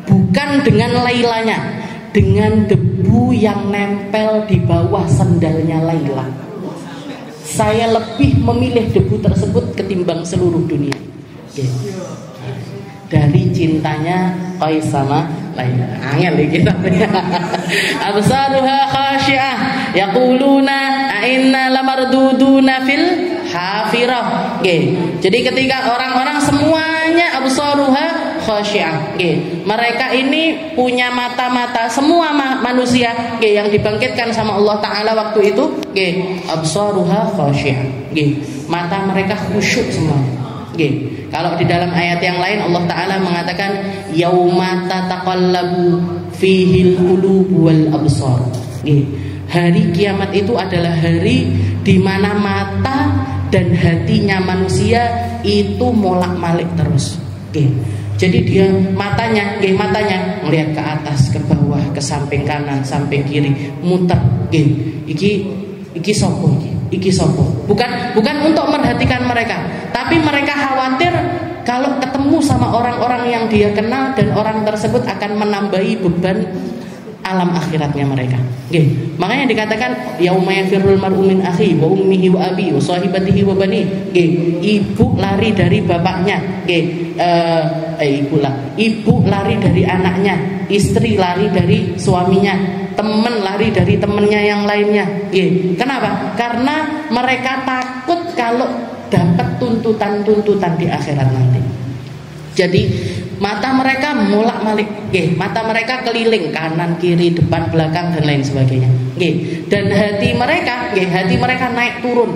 bukan dengan Lailanya, dengan debu yang nempel di bawah sendalnya Laila. Saya lebih memilih debu tersebut ketimbang seluruh dunia. Dari cintanya Qais sama Laila. Angel iki namanya. Absaruha khashi'ah yaquluna inna lamarduduna fil hafirah. Jadi ketika orang-orang semuanya absaruha khashi'ah. Mereka ini punya mata-mata, semua manusia yang dibangkitkan sama Allah Ta'ala waktu itu, absaruha khashi'ah. Mata mereka khusyuk semua. Kalau di dalam ayat yang lain Allah Ta'ala mengatakan yauma tataqallabu fihil qulubu wal absar. Hari kiamat itu adalah hari di mana mata dan hatinya manusia itu molak-malik terus. Jadi dia matanya melihat ke atas, ke bawah, ke samping kanan, samping kiri, muter. Iki sopo iki sopo. Bukan untuk merhatikan mereka, tapi mereka khawatir kalau ketemu sama orang-orang yang dia kenal dan orang tersebut akan menambahi beban alam akhiratnya mereka. Makanya dikatakan yauma yafirrul mar'u min akhi wa ummihi wa abi wa sahibatihi wa bani. Ibu lari dari bapaknya, ibu lari dari anaknya, istri lari dari suaminya, teman lari dari temannya yang lainnya. Kenapa? Karena mereka takut kalau dapat tuntutan-tuntutan di akhirat nanti. Jadi mata mereka molak-malik, mata mereka keliling kanan kiri depan belakang dan lain sebagainya. Dan hati mereka naik turun.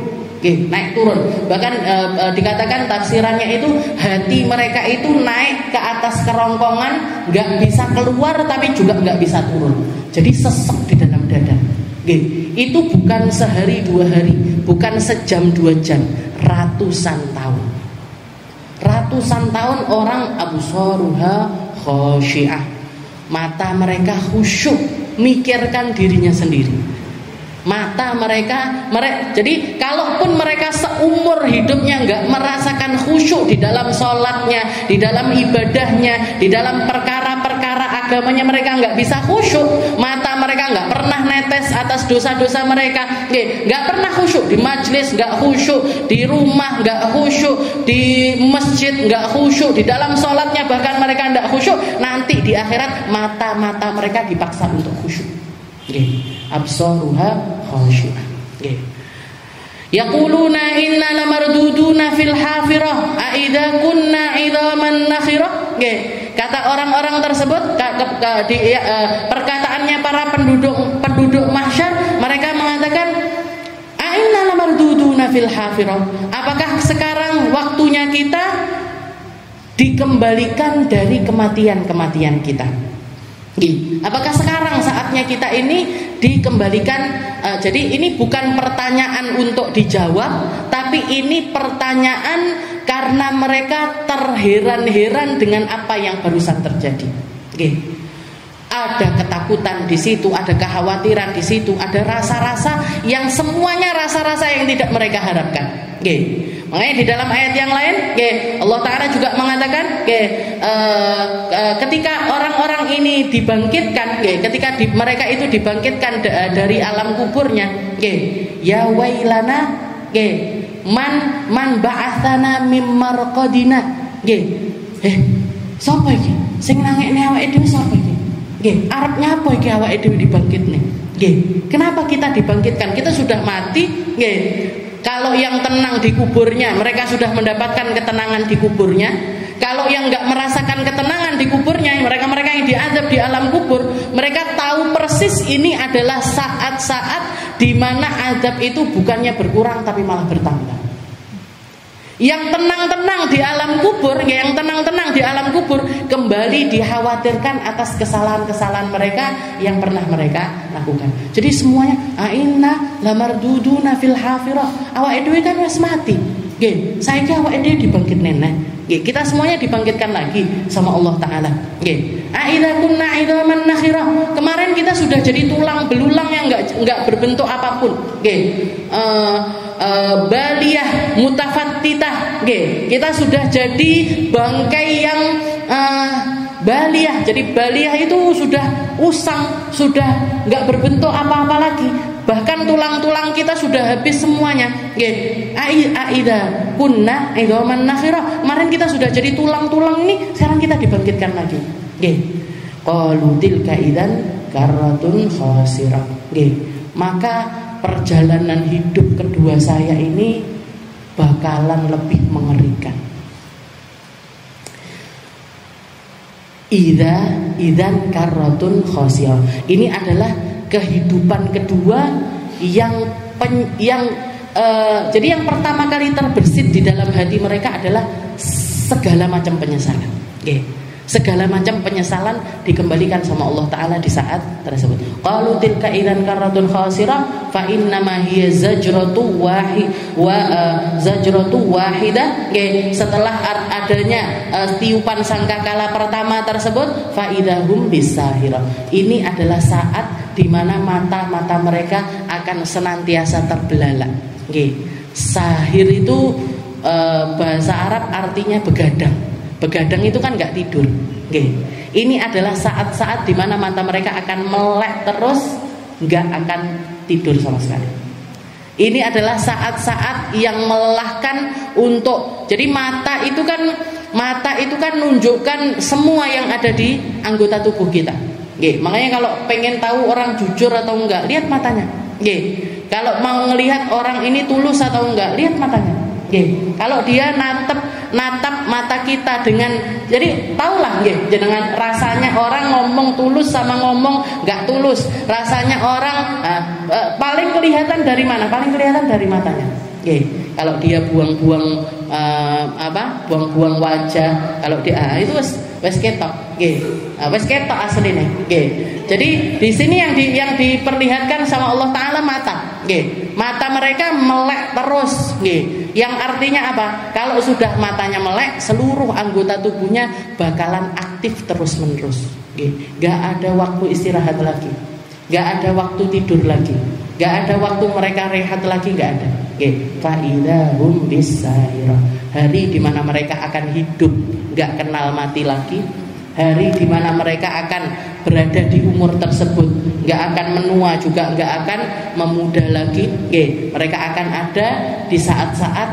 Bahkan dikatakan tafsirannya itu hati mereka itu naik ke atas kerongkongan, nggak bisa keluar tapi juga nggak bisa turun. Jadi sesek di dalam dada. Itu bukan sehari dua hari, bukan sejam dua jam, ratusan tahun. ratusan tahun orang absaruha khasyi'ah, mata mereka khusyuk mikirkan dirinya sendiri. Mata mereka jadi kalaupun mereka seumur hidupnya nggak merasakan khusyuk di dalam sholatnya, di dalam ibadahnya, di dalam perkara-perkara agamanya, mereka nggak bisa khusyuk. Mata mereka nggak pernah netes atas dosa-dosa mereka, nggak pernah khusyuk di majelis, nggak khusyuk di rumah, nggak khusyuk di masjid, nggak khusyuk di dalam sholatnya, bahkan mereka nggak khusyuk. Nanti di akhirat mata-mata mereka dipaksa untuk khusyuk. Absaruha khasyi'ah. Yaquluna inna lamarduduna fil hafirah a idza kunna idzaman nakhirah. Kata orang-orang tersebut, perkataannya para penduduk mahsyar, mereka mengatakan a inna lamarduduna fil hafirah. Apakah sekarang waktunya kita dikembalikan dari kematian-kematian kita? Apakah sekarang saatnya kita ini dikembalikan? Jadi ini bukan pertanyaan untuk dijawab, tapi ini pertanyaan karena mereka terheran-heran dengan apa yang barusan terjadi. Ada ketakutan di situ, ada kekhawatiran di situ, ada rasa-rasa yang semuanya rasa-rasa yang tidak mereka harapkan. Makanya di dalam ayat yang lain, Allah Ta'ala juga mengatakan, ketika orang-orang ini dibangkitkan, ketika mereka itu dibangkitkan dari alam kuburnya, ya wailana, man ba'athana mim marqadina. Sapa iki? Sing nangekne awake dhewe sapa iki? Arep nyapa iki awake dhewe dibangkitne? Kenapa kita dibangkitkan? Kita sudah mati, Kalau yang tenang di kuburnya, mereka sudah mendapatkan ketenangan di kuburnya. Kalau yang nggak merasakan ketenangan di kuburnya, mereka-mereka yang diazab di alam kubur, mereka tahu persis ini adalah saat-saat di mana azab itu bukannya berkurang tapi malah bertambah. Yang tenang-tenang di alam kubur, kembali dikhawatirkan atas kesalahan-kesalahan mereka yang pernah mereka lakukan. Jadi semuanya inna lamarduduna fil hafirah. Awake dhewe kan wis mati. Saiki awake dhewe dibangkit neneh. Kita semuanya dibangkitkan lagi sama Allah Ta'ala. Aidza kunna idzaman nakhirah. Kemarin kita sudah jadi tulang belulang yang enggak berbentuk apapun. Baliyah mutafattitah. Kita sudah jadi bangkai yang baliyah. Jadi baliyah itu sudah usang, sudah enggak berbentuk apa-apa lagi. Bahkan tulang-tulang kita sudah habis semuanya. Aidza kunna idzaman nakhirah. Kemarin kita sudah jadi tulang-tulang ini, sekarang kita dibangkitkan lagi. Qalu tilka idzan karratun khasirah. Maka perjalanan hidup kedua saya ini bakalan lebih mengerikan. Idzan karratun khasirah. Ini adalah kehidupan kedua jadi yang pertama kali terbersit di dalam hati mereka adalah segala macam penyesalan. Segala macam penyesalan dikembalikan sama Allah Ta'ala di saat tersebut. Qalu tilka idzan karratun khasirah fa innama hiya zajratu wahidah. Setelah adanya tiupan sangkakala pertama tersebut, fa idahum bisahirah. Ini adalah saat di mana mata-mata mereka akan senantiasa terbelalak. Sahir itu bahasa Arab artinya begadang. Begadang itu kan nggak tidur. Ini adalah saat-saat di mana mata mereka akan melek terus, nggak akan tidur sama sekali. Ini adalah saat-saat yang melelahkan untuk. Jadi mata itu kan nunjukkan semua yang ada di anggota tubuh kita. Makanya kalau pengen tahu orang jujur atau enggak, lihat matanya. Kalau mau ngelihat orang ini tulus atau enggak, lihat matanya. Kalau dia natap mata kita dengan, jadi tahulah dengan rasanya orang ngomong tulus sama ngomong nggak tulus. Rasanya orang paling kelihatan dari mana? Paling kelihatan dari matanya. Kalau dia buang-buang buang-buang wajah, kalau dia itu wes ketok. Wes ketok asline. Jadi di sini yang diperlihatkan sama Allah Ta'ala mata. nggih. Mata mereka melek terus, nggih. Yang artinya apa? Kalau sudah matanya melek, seluruh anggota tubuhnya bakalan aktif terus-menerus, nggih. Enggak ada waktu istirahat lagi. Enggak ada waktu tidur lagi. Enggak ada waktu mereka rehat lagi, enggak ada. Nggih. Fa idahum bisairah. Hari di mana mereka akan hidup, enggak kenal mati lagi. Hari di mana mereka akan berada di umur tersebut, nggak akan menua juga nggak akan memuda lagi. Mereka akan ada di saat-saat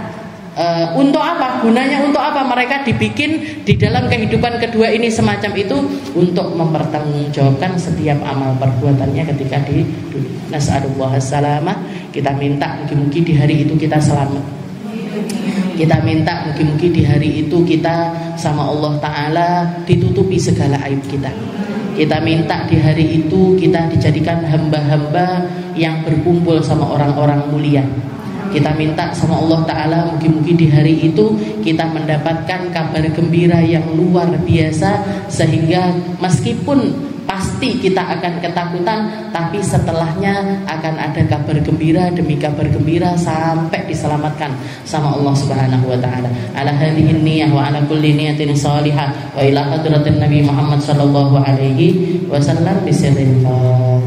untuk apa? Gunanya untuk apa? Mereka dibikin di dalam kehidupan kedua ini semacam itu untuk mempertanggungjawabkan setiap amal perbuatannya ketika di dunia. Nas'alullah salamah. Kita minta mungkin di hari itu kita selamat. Kita minta mungkin di hari itu kita sama Allah Ta'ala ditutupi segala aib kita. Kita minta di hari itu kita dijadikan hamba-hamba yang berkumpul sama orang-orang mulia. Kita minta sama Allah Ta'ala mungkin di hari itu kita mendapatkan kabar gembira yang luar biasa, sehingga meskipun pasti kita akan ketakutan, tapi setelahnya akan ada kabar gembira demi kabar gembira sampai diselamatkan sama Allah Subhanahu wa taala. Ala hadhihi niyyah wa ala kulli niyatin shalihah wa ila hadratin Nabi Muhammad sallallahu alaihi wasallam bisirrillah.